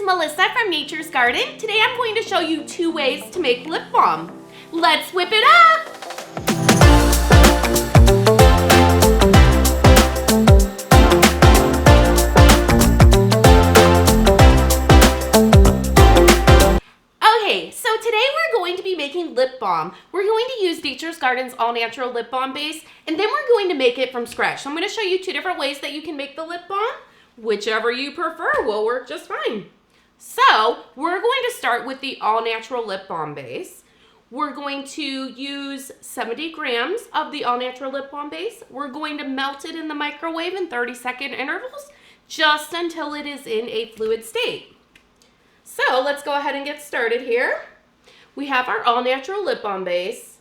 Melissa from Nature's Garden. Today I'm going to show you 2 ways to make lip balm. Let's whip it up! Okay, so today we're going to be making lip balm. We're going to use Nature's Garden's all-natural lip balm base, and then we're going to make it from scratch. So I'm going to show you 2 different ways that you can make the lip balm. Whichever you prefer will work just fine. So we're going to start with the all-natural lip balm base. We're going to use 70 grams of the all-natural lip balm base. We're going to melt it in the microwave in 30-second intervals just until it is in a fluid state. So let's go ahead and get started here. We have our all-natural lip balm base.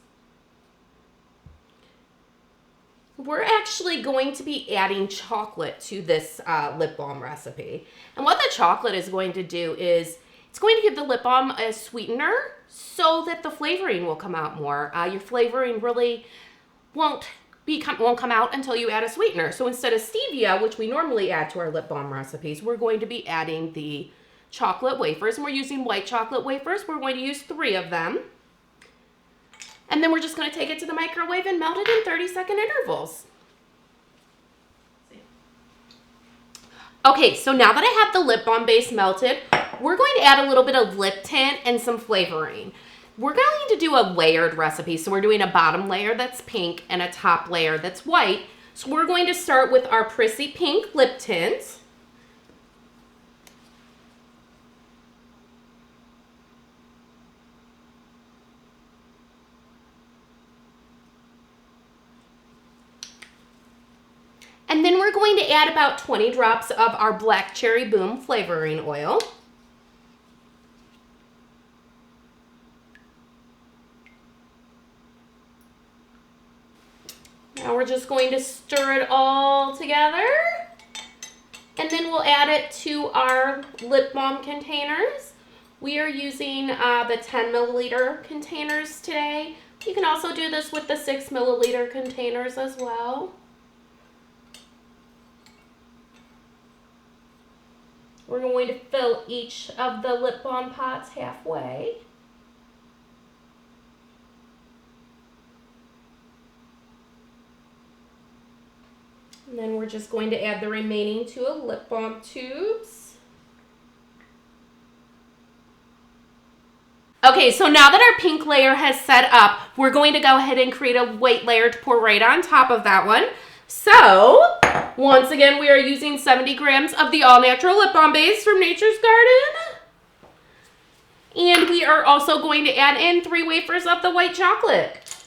We're actually going to be adding chocolate to this lip balm recipe. And what the chocolate is going to do is it's going to give the lip balm a sweetener so that the flavoring will come out more. Your flavoring really won't come out until you add a sweetener. So instead of stevia, which we normally add to our lip balm recipes, we're going to be adding the chocolate wafers. And we're using white chocolate wafers. We're going to use 3 of them. And then we're just going to take it to the microwave and melt it in 30-second intervals. Okay, so now that I have the lip balm base melted, we're going to add a little bit of lip tint and some flavoring. We're going to do a layered recipe. So we're doing a bottom layer that's pink and a top layer that's white. So we're going to start with our Prissy Pink Lip Tint. And then we're going to add about 20 drops of our Black Cherry Boom flavoring oil. Now we're just going to stir it all together. And then we'll add it to our lip balm containers. We are using the 10 milliliter containers today. You can also do this with the 6 milliliter containers as well. We're going to fill each of the lip balm pots halfway. And then we're just going to add the remaining 2 lip balm tubes. Okay, so now that our pink layer has set up, we're going to go ahead and create a white layer to pour right on top of that one. So, once again, we are using 70 grams of the all-natural lip balm base from Nature's Garden. And we are also going to add in 3 wafers of the white chocolate.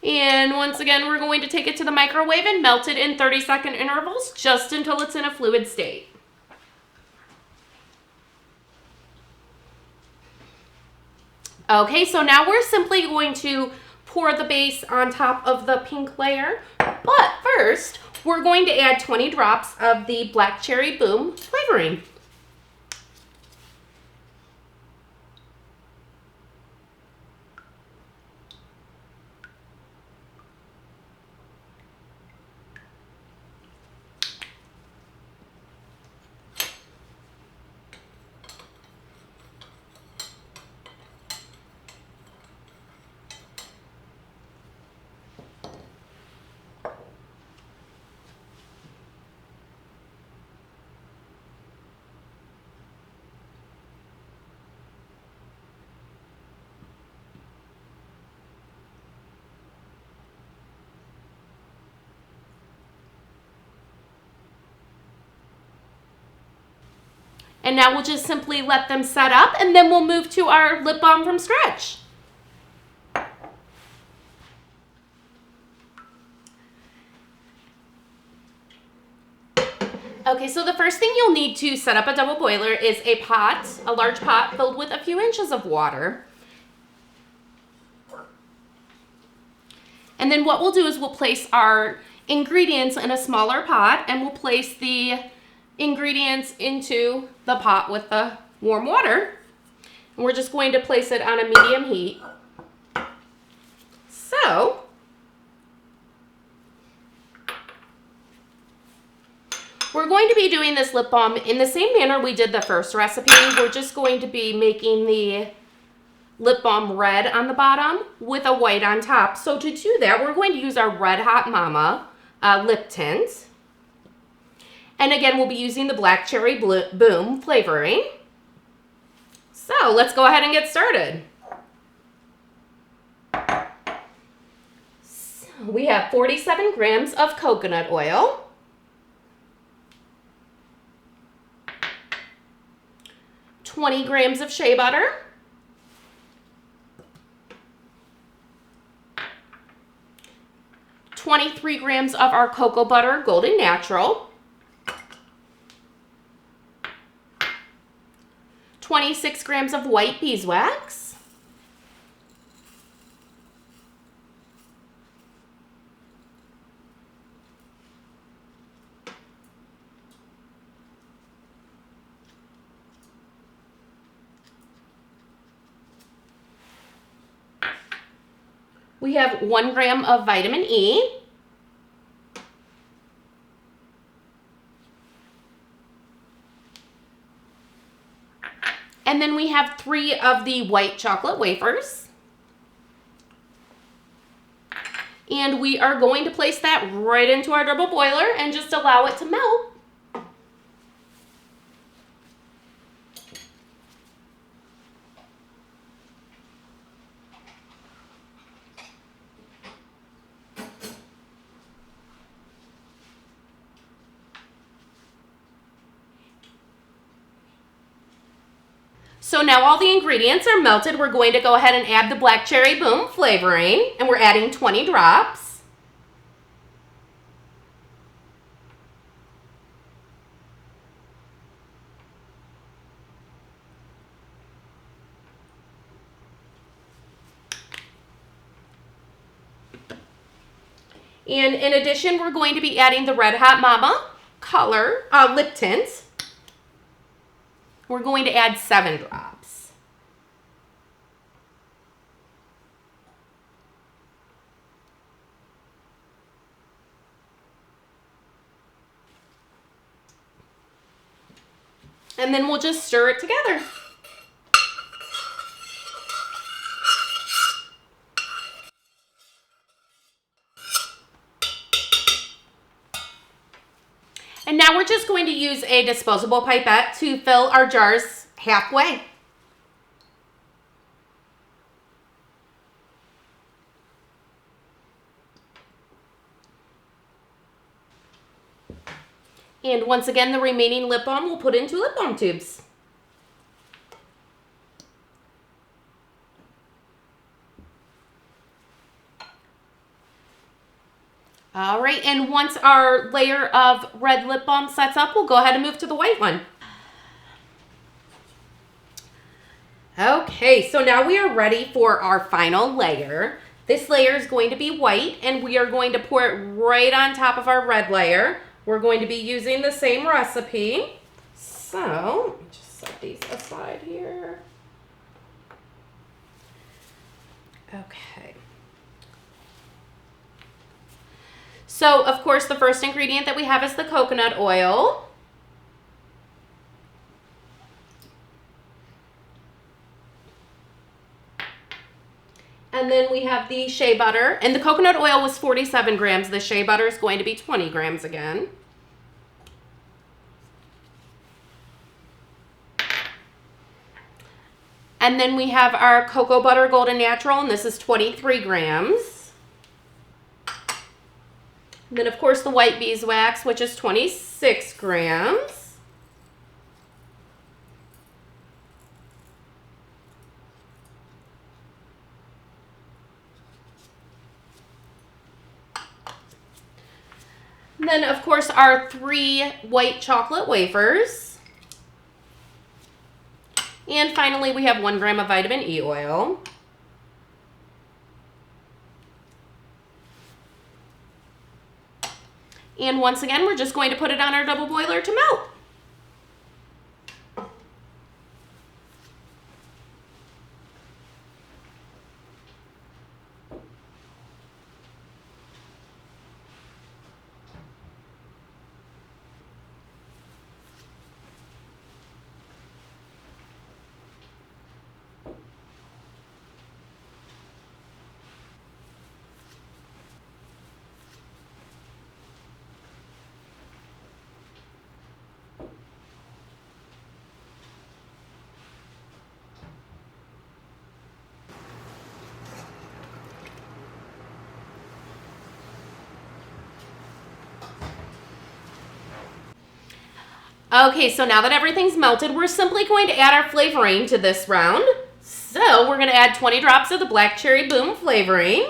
And once again, we're going to take it to the microwave and melt it in 30-second intervals just until it's in a fluid state. Okay, so now we're simply going to pour the base on top of the pink layer. But first, we're going to add 20 drops of the Black Cherry Boom flavoring. And now we'll just simply let them set up, and then we'll move to our lip balm from scratch. Okay, so the first thing you'll need to set up a double boiler is a pot, a large pot filled with a few inches of water. And then what we'll do is we'll place our ingredients in a smaller pot, and we'll place the ingredients into the pot with the warm water. And we're just going to place it on a medium heat. So We're going to be doing this lip balm in the same manner we did the first recipe. We're just going to be making the lip balm red on the bottom with a white on top. So to do that, we're going to use our Red Hot Mama lip tint. And again, we'll be using the Black Cherry Boom flavoring. So let's go ahead and get started. So we have 47 grams of coconut oil, 20 grams of shea butter, 23 grams of our cocoa butter golden natural, 26 grams of white beeswax, we have 1 gram of vitamin E, and then we have 3 of the white chocolate wafers. And we are going to place that right into our double boiler and just allow it to melt. So now all the ingredients are melted. We're going to go ahead and add the Black Cherry Boom flavoring, and we're adding 20 drops. And in addition, we're going to be adding the Red Hot Mama color lip tint. We're going to add 7 drops. And then we'll just stir it together. And now we're just going to use a disposable pipette to fill our jars halfway. And once again, the remaining lip balm we'll put into lip balm tubes. All right, and once our layer of red lip balm sets up, we'll go ahead and move to the white one. Okay, so now we are ready for our final layer. This layer is going to be white, and we are going to pour it right on top of our red layer. We're going to be using the same recipe. So, let me just set these aside here. Okay. So, of course, the first ingredient that we have is the coconut oil. And then we have the shea butter. And the coconut oil was 47 grams. The shea butter is going to be 20 grams again. And then we have our cocoa butter golden natural, and this is 23 grams. And then, of course, the white beeswax, which is 26 grams. And then, of course, our 3 white chocolate wafers. And finally, we have 1 gram of vitamin E oil. And once again, we're just going to put it on our double boiler to melt. Okay, so now that everything's melted, we're simply going to add our flavoring to this round. So we're going to add 20 drops of the black cherry Balm flavoring.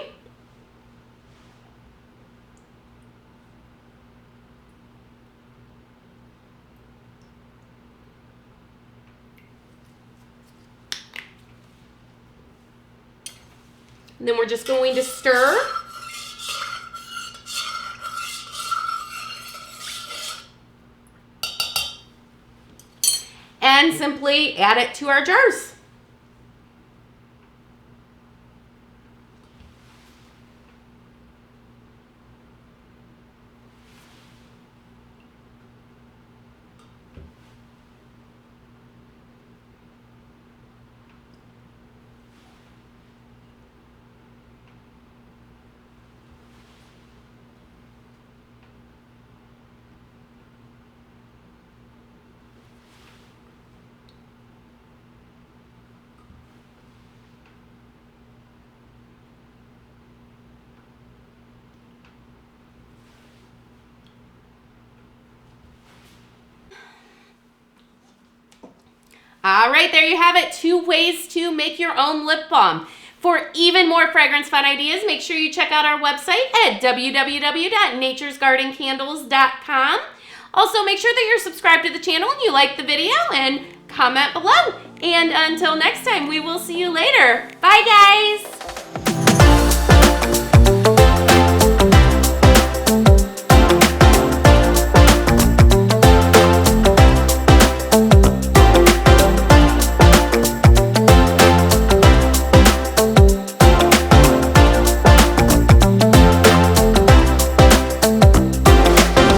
And then we're just going to stir. And simply add it to our jars. All right, there you have it. 2 ways to make your own lip balm. For even more fragrance fun ideas, make sure you check out our website at www.naturesgardencandles.com. Also, make sure that you're subscribed to the channel and you like the video and comment below. And until next time, we will see you later. Bye, guys.